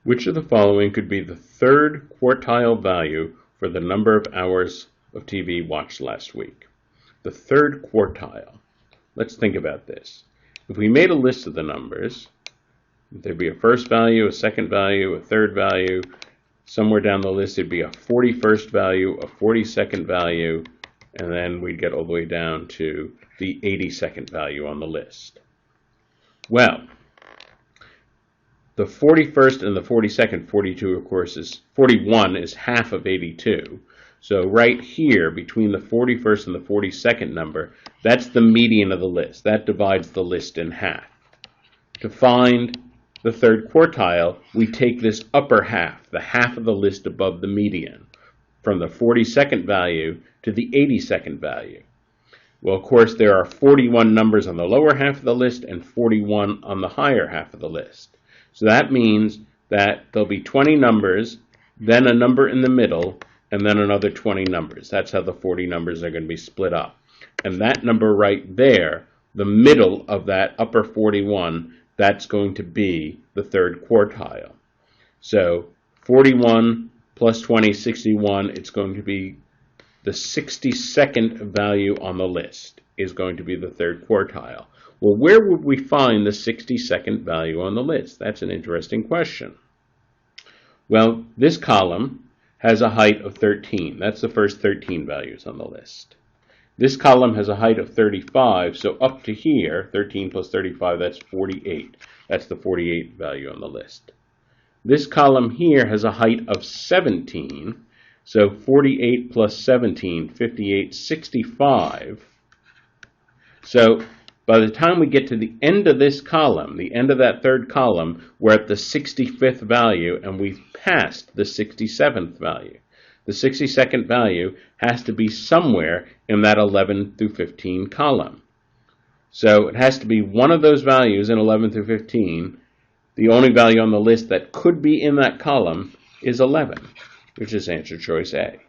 Which of the following could be the third quartile value for the number of hours of TV watched last week? The third quartile. Let's think about this. If we made a list of the numbers, there'd be a first value, a second value, a third value. Somewhere down the list it'd be a 41st value, a 42nd value, and then we'd get all the way down to the 82nd value on the list. Well, the 41st and the 42nd, 42 of course is 41 is half of 82. So right here between the 41st and the 42nd number, that's the median of the list. That divides the list in half. To find the third quartile, we take this upper half, the half of the list above the median, from the 42nd value to the 82nd value. Well, of course, there are 41 numbers on the lower half of the list and 41 on the higher half of the list. So that means that there'll be 20 numbers, then a number in the middle, and then another 20 numbers. That's how the 40 numbers are going to be split up. And that number right there, the middle of that upper 41, that's going to be the third quartile. So 41 plus 20, 61, it's going to be the 62nd value on the list is going to be the third quartile. Well, where would we find the 62nd value on the list? That's an interesting question. Well, this column has a height of 13. That's the first 13 values on the list. This column has a height of 35, so up to here, 13 plus 35, that's 48. That's the 48 value on the list. This column here has a height of 17, so 48 plus 17, 58, 65. So by the time we get to the end of this column, the end of that third column, we're at the 65th value and we've passed the 67th value. The 62nd value has to be somewhere in that 11 through 15 column. So it has to be one of those values in 11 through 15. The only value on the list that could be in that column is 11, which is answer choice A.